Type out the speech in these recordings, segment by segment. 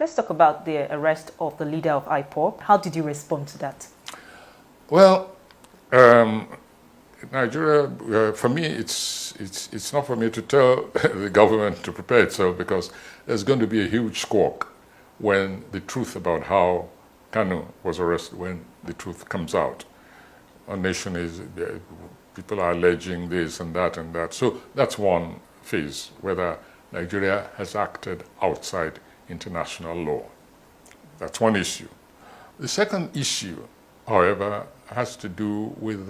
Let's talk about the arrest of the leader of IPOB. How did you respond to that? Well, Nigeria, for me, it's not for me to tell the government to prepare itself, because there's going to be a huge squawk when the truth about how Kanu was arrested, when the truth comes out. Our nation is, people are alleging this and that and that. So that's one phase, whether Nigeria has acted outside international law. That's one issue. The second issue, however, has to do with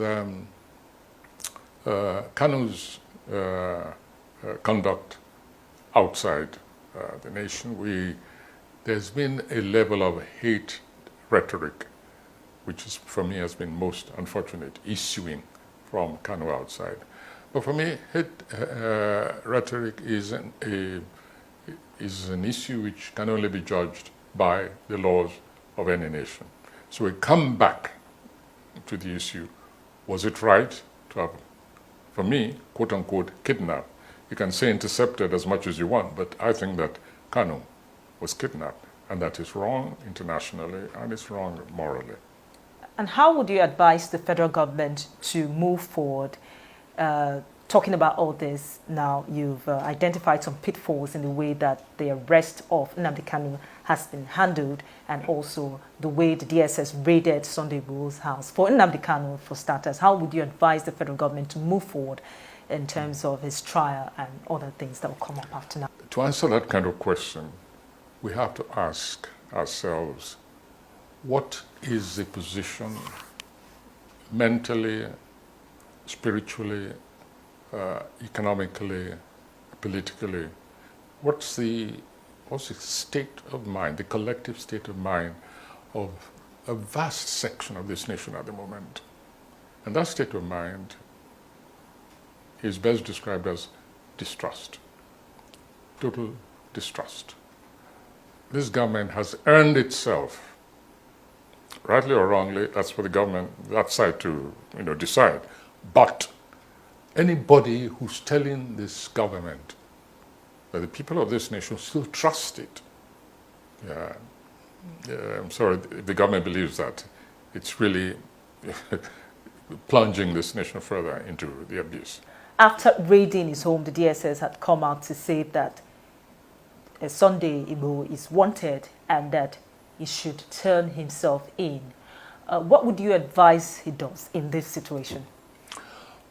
Kanu's conduct outside the nation. There's been a level of hate rhetoric, which is, for me, has been most unfortunate, issuing from Kanu outside. But for me, hate rhetoric is an issue which can only be judged by the laws of any nation. So we come back to the issue, was it right to have, for me, quote unquote, kidnapped? You can say intercepted as much as you want, but I think that Kanu was kidnapped, and that is wrong internationally and it's wrong morally. And how would you advise the federal government to move forward? Talking about all this now, you've identified some pitfalls in the way that the arrest of Nnamdi Kanu has been handled, and also the way the DSS raided Sunday Igboho's house. For Nnamdi Kanu, for starters, how would you advise the federal government to move forward in terms of his trial and other things that will come up after now? To answer that kind of question, we have to ask ourselves, what is the position mentally, spiritually, economically, politically? What's the state of mind, the collective state of mind of a vast section of this nation at the moment? And that state of mind is best described as distrust, total distrust. This government has earned itself, rightly or wrongly, that's for the government, that side to decide. But anybody who's telling this government that the people of this nation still trust it, I'm sorry, if the government believes that, it's really plunging this nation further into the abyss. After raiding his home, the DSS had come out to say that Sunday Igboho is wanted and that he should turn himself in. What would you advise he does in this situation?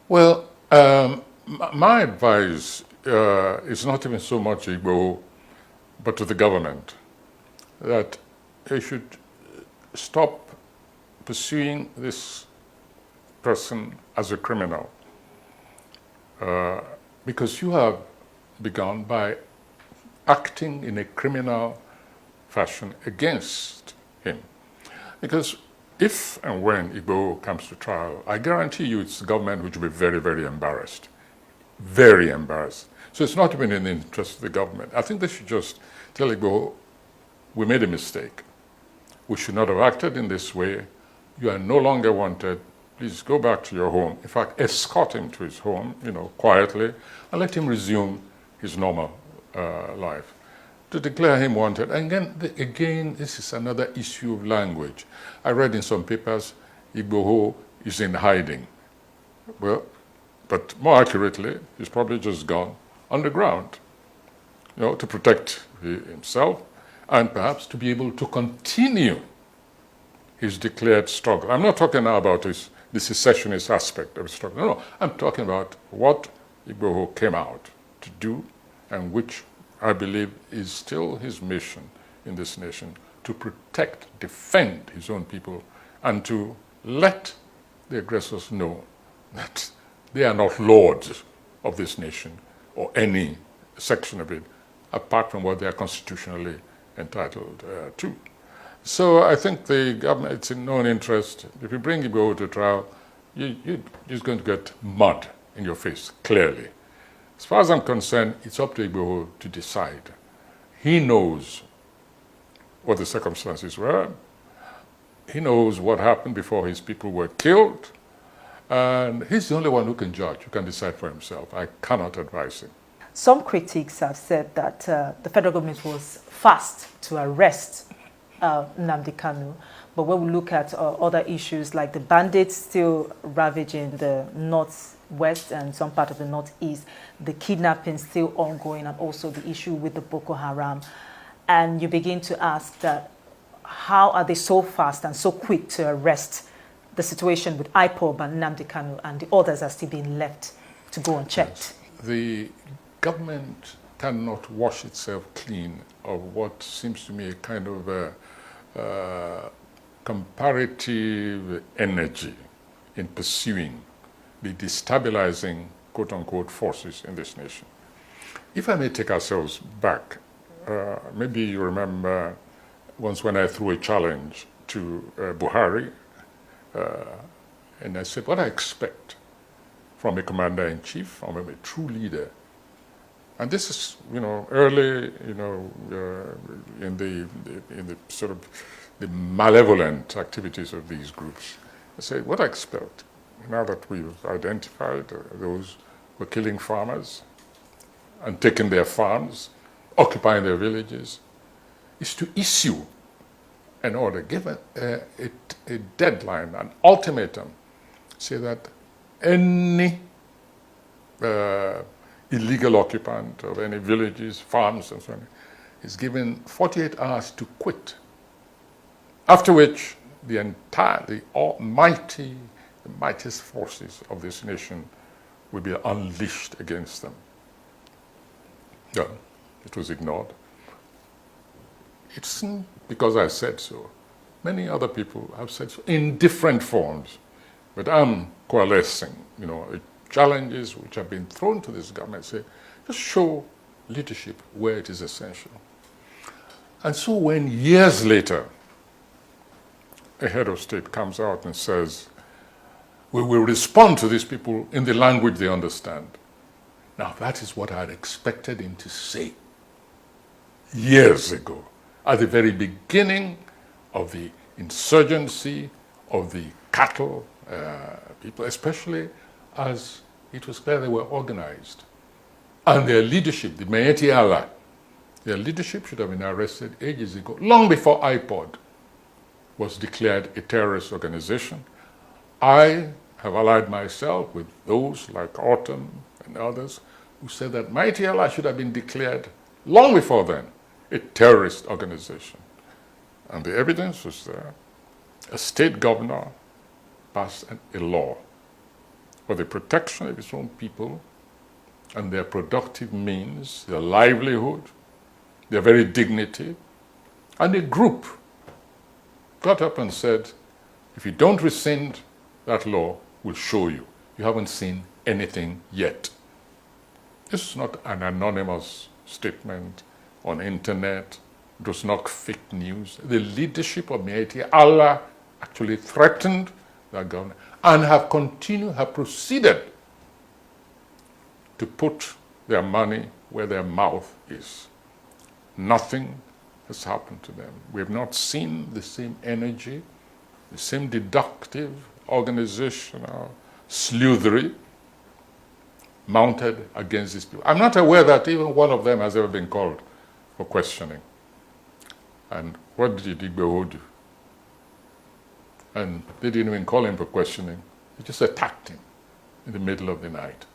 Well, my advice is not even so much Igboho, but to the government, that they should stop pursuing this person as a criminal, because you have begun by acting in a criminal fashion against him. Because if and when Igboho comes to trial, I guarantee you it's the government which will be very, very embarrassed. Very embarrassed. So it's not even in the interest of the government. I think they should just tell Igboho, we made a mistake. We should not have acted in this way. You are no longer wanted. Please go back to your home. In fact, escort him to his home, quietly, and let him resume his normal life. To declare him wanted. And again, this is another issue of language. I read in some papers, Igboho is in hiding. Well, but more accurately, he's probably just gone underground, to protect himself and perhaps to be able to continue his declared struggle. I'm not talking now about the secessionist aspect of his struggle. No, I'm talking about what Igboho came out to do, and which I believe is still his mission in this nation, to protect, defend his own people, and to let the aggressors know that they are not lords of this nation or any section of it, apart from what they are constitutionally entitled to. So I think the government, it's in no interest. If you bring Igboho to trial, you're just going to get mud in your face, clearly. As far as I'm concerned, it's up to Igboho to decide. He knows what the circumstances were. He knows what happened before his people were killed. And he's the only one who can judge, who can decide for himself. I cannot advise him. Some critics have said that the federal government was fast to arrest Nnamdi Kanu. But when we look at other issues like the bandits still ravaging the northwest and some part of the northeast, the kidnapping still ongoing, and also the issue with the Boko Haram, and you begin to ask that how are they so fast and so quick to arrest? The situation with IPOB and Nnamdi Kanu and the others are still being left to go unchecked. Yes. The government cannot wash itself clean of what seems to me a kind of comparative energy in pursuing the destabilizing quote-unquote forces in this nation. If I may take ourselves back, maybe you remember once when I threw a challenge to Buhari, and I said, what I expect from a commander-in-chief, from a true leader, and this is, early, in the sort of the malevolent activities of these groups. I say, what I expect, now that we've identified those who are killing farmers and taking their farms, occupying their villages, is to issue an order, give a deadline, an ultimatum, say that any illegal occupant of any villages, farms, and so on, is given 48 hours to quit. After which, the mightiest forces of this nation will be unleashed against them. Yeah, it was ignored. It's because I said so. Many other people have said so in different forms. But I'm coalescing, challenges which have been thrown to this government, say, just show leadership where it is essential. And so when years later, a head of state comes out and says, we will respond to these people in the language they understand. Now that is what I had expected him to say years ago, at the very beginning of the insurgency, of the cattle people, especially as it was clear they were organized. And their leadership, the Maeti Allah, their leadership should have been arrested ages ago, long before IPOB was declared a terrorist organization. I have allied myself with those like Autumn and others who said that Maeti Allah should have been declared long before then a terrorist organization. And the evidence was there. A state governor passed a law for the protection of its own people and their productive means, their livelihood, their very dignity. And a group got up and said, if you don't rescind that law, we'll show you. You haven't seen anything yet. This is not an anonymous statement on internet. It was not fake news. The leadership of Maeti Allah actually threatened that government and have proceeded to put their money where their mouth is. Nothing has happened to them. We have not seen the same energy, the same deductive, organizational sleuthery mounted against these people. I'm not aware that even one of them has ever been called for questioning. And what did igboho do? And they didn't even call him for questioning. They just attacked him in the middle of the night.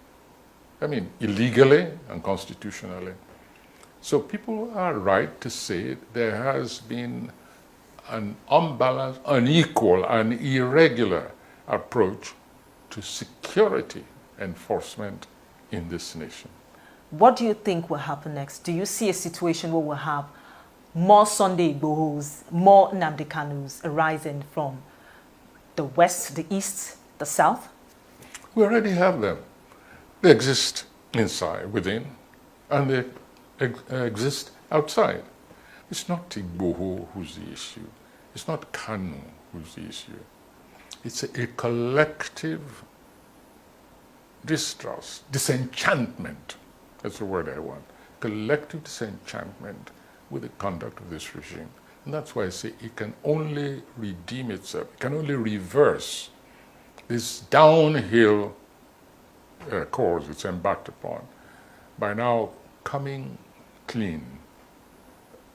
I mean, illegally and constitutionally. So people are right to say there has been an unbalanced, unequal, and irregular approach to security enforcement in this nation. What do you think will happen next? Do you see a situation where we'll have more Sunday Igbohos, more Nnamdi Kanus arising from the west, the east, the south? We already have them. They exist inside, within, and they exist outside. It's not Igboho who's the issue. It's not Kanu who's the issue. It's a collective distrust, disenchantment. That's the word I want. Collective disenchantment with the conduct of this regime. And that's why I say it can only redeem itself. It can only reverse this downhill course it's embarked upon by now coming clean,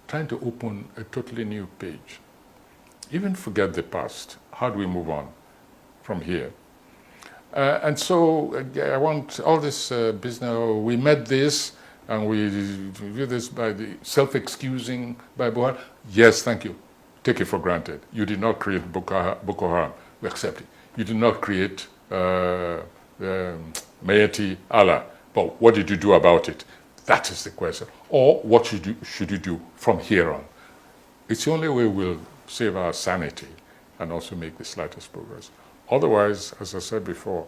trying to open a totally new page. Even forget the past. How do we move on from here? And so I want all this business, we met this and we do this by the self-excusing by Buhari. Yes, thank you. Take it for granted. You did not create Boko Haram. We accept it. You did not create Mayeti Allah. But what did you do about it? That is the question. Or what should you do from here on? It's the only way we'll save our sanity and also make the slightest progress. Otherwise, as I said before,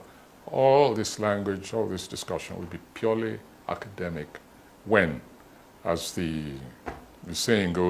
all this language, all this discussion will be purely academic when, as the saying goes,